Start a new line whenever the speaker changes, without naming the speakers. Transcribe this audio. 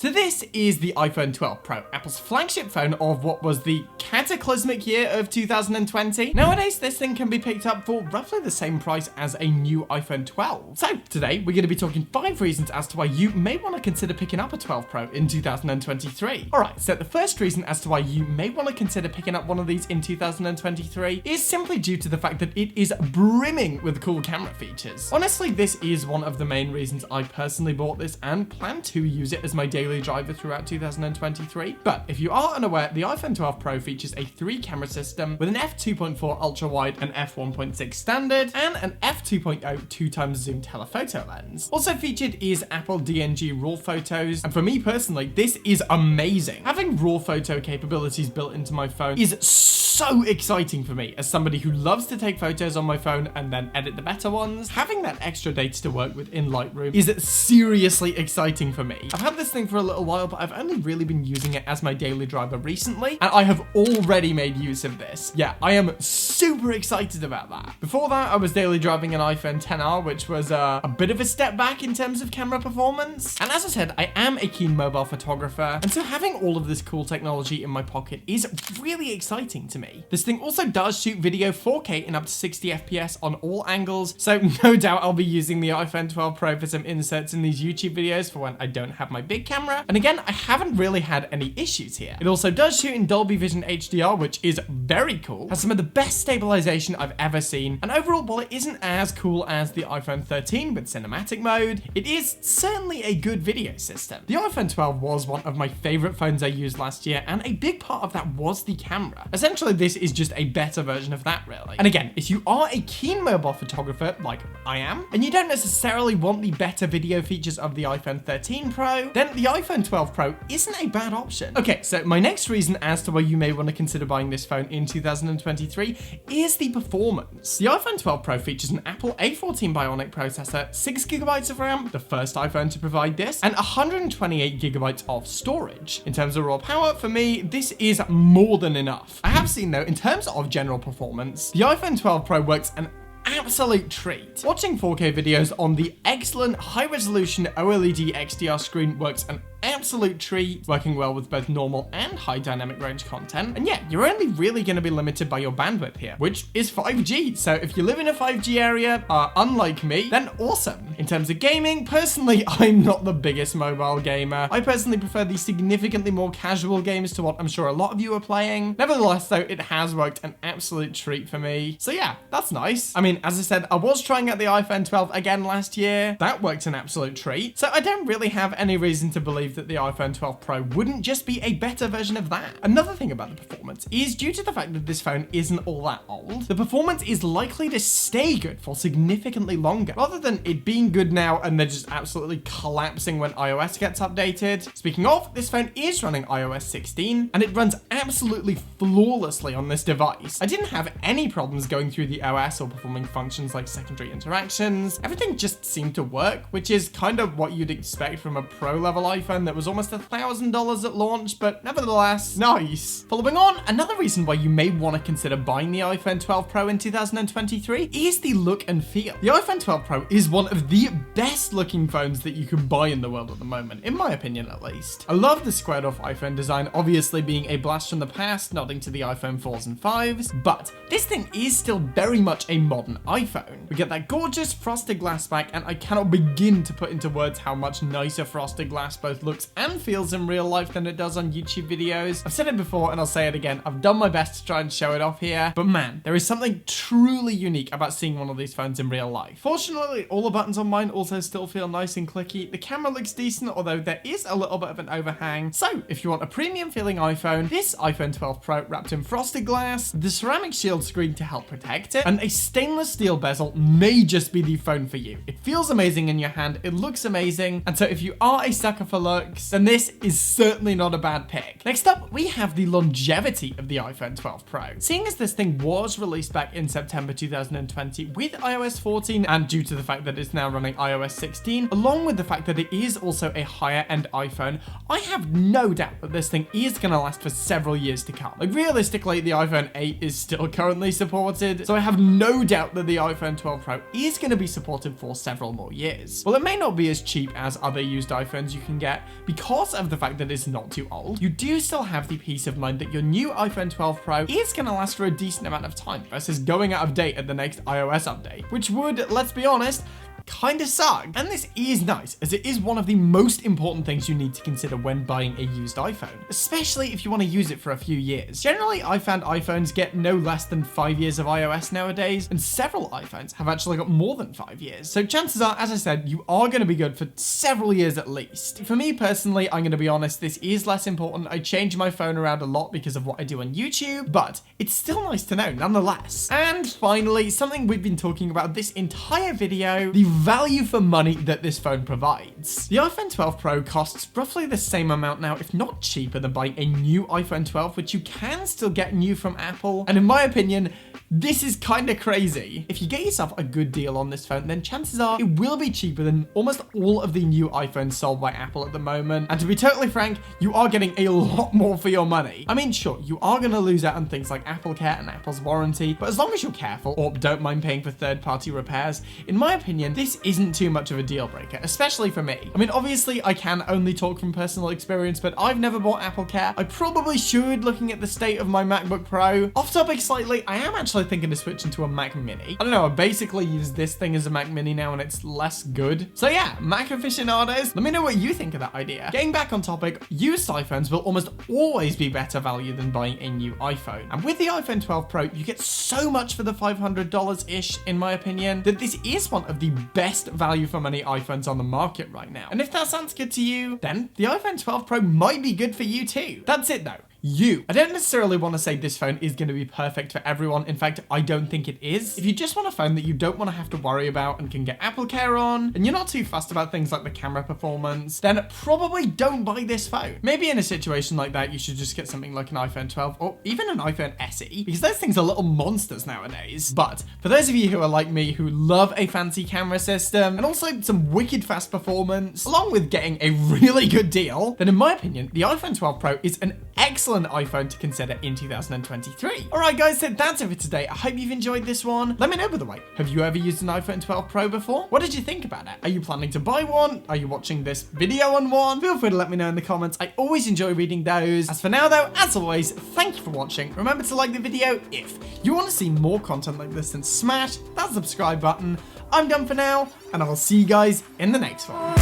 So this is the iPhone 12 Pro, Apple's flagship phone of what was the cataclysmic year of 2020. Nowadays, this thing can be picked up for roughly the same price as a new iPhone 12. So today, we're going to be talking 5 reasons as to why you may want to consider picking up a 12 Pro in 2023. Alright, so the first reason as to why you may want to consider picking up one of these in 2023 is simply due to the fact that it is brimming with cool camera features. Honestly, this is one of the main reasons I personally bought this and plan to use it as my daily driver throughout 2023. But if you are unaware, the iPhone 12 Pro features a 3-camera system with an f2.4 ultra-wide, an f1.6 standard, and an f2.0 2x zoom telephoto lens. Also featured is Apple DNG RAW photos, and for me personally, this is amazing. Having RAW photo capabilities built into my phone is so exciting for me as somebody who loves to take photos on my phone and then edit the better ones. Having that extra data to work with in Lightroom is seriously exciting for me. I've had this thing for a little while, but I've only really been using it as my daily driver recently, and I have already made use of this. Yeah, I am super excited about that. Before that, I was daily driving an iPhone XR, which was a bit of a step back in terms of camera performance. And as I said, I am a keen mobile photographer, and so having all of this cool technology in my pocket is really exciting to me. This thing also does shoot video 4K in up to 60 FPS on all angles, so no doubt I'll be using the iPhone 12 Pro for some inserts in these YouTube videos for when I don't have my big camera. And again, I haven't really had any issues here. It also does shoot in Dolby Vision HDR, which is very cool, has some of the best stabilization I've ever seen, and overall, while it isn't as cool as the iPhone 13 with cinematic mode, it is certainly a good video system. The iPhone 12 was one of my favorite phones I used last year, and a big part of that was the camera. Essentially, this is just a better version of that, really. And again, if you are a keen mobile photographer, like I am, and you don't necessarily want the better video features of the iPhone 13 Pro, then the iPhone 12 Pro isn't a bad option. Okay, so my next reason as to why you may want to consider buying this phone in 2023 is the performance. The iPhone 12 Pro features an Apple A14 Bionic processor, 6GB of RAM, the first iPhone to provide this, and 128GB of storage. In terms of raw power, for me, this is more than enough. I have seen though, in terms of general performance, the iPhone 12 Pro works an absolute treat. Watching 4K videos on the excellent high-resolution OLED XDR screen works an absolute treat, working well with both normal and high dynamic range content. And yeah, you're only really going to be limited by your bandwidth here, which is 5G. So if you live in a 5G area, unlike me, then awesome. In terms of gaming, personally, I'm not the biggest mobile gamer. I personally prefer the significantly more casual games to what I'm sure a lot of you are playing. Nevertheless, though, it has worked an absolute treat for me. So yeah, that's nice. I mean, as I said, I was trying out the iPhone 12 again last year. That worked an absolute treat. So I don't really have any reason to believe that the iPhone 12 Pro wouldn't just be a better version of that. Another thing about the performance is due to the fact that this phone isn't all that old, the performance is likely to stay good for significantly longer, rather than it being good now and then just absolutely collapsing when iOS gets updated. Speaking of, this phone is running iOS 16, and it runs absolutely flawlessly on this device. I didn't have any problems going through the OS or performing functions like secondary interactions. Everything just seemed to work, which is kind of what you'd expect from a pro level iPhone that was almost $1,000 at launch, but nevertheless, nice. Following on, another reason why you may want to consider buying the iPhone 12 Pro in 2023 is the look and feel. The iPhone 12 Pro is one of the best looking phones that you can buy in the world at the moment, in my opinion at least. I love the squared off iPhone design, obviously being a blast from the past, nodding to the iPhone 4s and 5s, but this thing is still very much a modern iPhone. We get that gorgeous frosted glass back, and I cannot begin to put into words how much nicer frosted glass both looks and feels in real life than it does on YouTube videos. I've said it before and I'll say it again, I've done my best to try and show it off here, but man, there is something truly unique about seeing one of these phones in real life. Fortunately, all the buttons on mine also still feel nice and clicky. The camera looks decent, although there is a little bit of an overhang. So if you want a premium feeling iPhone, this iPhone 12 Pro wrapped in frosted glass, the ceramic shield screen to help protect it, and a stainless steel bezel may just be the phone for you. It feels amazing in your hand, it looks amazing, and so if you are a sucker for looks, then this is certainly not a bad pick. Next up, we have the longevity of the iPhone 12 Pro. Seeing as this thing was released back in September 2020 with iOS 14, and due to the fact that it's now running iOS 16, along with the fact that it is also a higher end iPhone, I have no doubt that this thing is going to last for several years to come. Like realistically, the iPhone 8 is still currently supported, so I have no doubt that the iPhone 12 Pro is going to be supported for several more years. While it may not be as cheap as other used iPhones you can get, because of the fact that it's not too old, you do still have the peace of mind that your new iPhone 12 Pro is going to last for a decent amount of time versus going out of date at the next iOS update, which would, let's be honest, kind of suck. And this is nice, as it is one of the most important things you need to consider when buying a used iPhone, especially if you want to use it for a few years. Generally, I found iPhones get no less than 5 years of iOS nowadays, and several iPhones have actually got more than 5 years. So chances are, as I said, you are going to be good for several years at least. For me personally, I'm going to be honest, this is less important. I change my phone around a lot because of what I do on YouTube, but it's still nice to know nonetheless. And finally, something we've been talking about this entire video, the value for money that this phone provides. The iPhone 12 Pro costs roughly the same amount now, if not cheaper, than buying a new iPhone 12, which you can still get new from Apple. And in my opinion, this is kind of crazy. If you get yourself a good deal on this phone, then chances are it will be cheaper than almost all of the new iPhones sold by Apple at the moment. And to be totally frank, you are getting a lot more for your money. I mean, sure, you are going to lose out on things like Apple Care and Apple's warranty, but as long as you're careful or don't mind paying for third-party repairs, in my opinion, this isn't too much of a deal breaker, especially for me. I mean, obviously, I can only talk from personal experience, but I've never bought Apple Care. I probably should, looking at the state of my MacBook Pro. Off topic slightly, I am actually thinking of switching to a Mac Mini. I don't know, I basically use this thing as a Mac Mini now and it's less good. So yeah, Mac aficionados, let me know what you think of that idea. Getting back on topic, used iPhones will almost always be better value than buying a new iPhone. And with the iPhone 12 Pro, you get so much for the $500-ish, in my opinion, that this is one of the best value for money iPhones on the market right now. And if that sounds good to you, then the iPhone 12 Pro might be good for you too. That's it though. I don't necessarily want to say this phone is going to be perfect for everyone. In fact, I don't think it is. If you just want a phone that you don't want to have to worry about and can get Apple Care on, and you're not too fussed about things like the camera performance, then probably don't buy this phone. Maybe in a situation like that, you should just get something like an iPhone 12 or even an iPhone SE, because those things are little monsters nowadays. But for those of you who are like me, who love a fancy camera system and also some wicked fast performance, along with getting a really good deal, then in my opinion, the iPhone 12 Pro is an excellent iPhone to consider in 2023. Alright guys, so that's it for today. I hope you've enjoyed this one. Let me know, by the way, have you ever used an iPhone 12 Pro before? What did you think about it? Are you planning to buy one? Are you watching this video on one? Feel free to let me know in the comments. I always enjoy reading those. As for now though, as always, thank you for watching. Remember to like the video if you want to see more content like this, and smash that subscribe button. I'm done for now, and I will see you guys in the next one.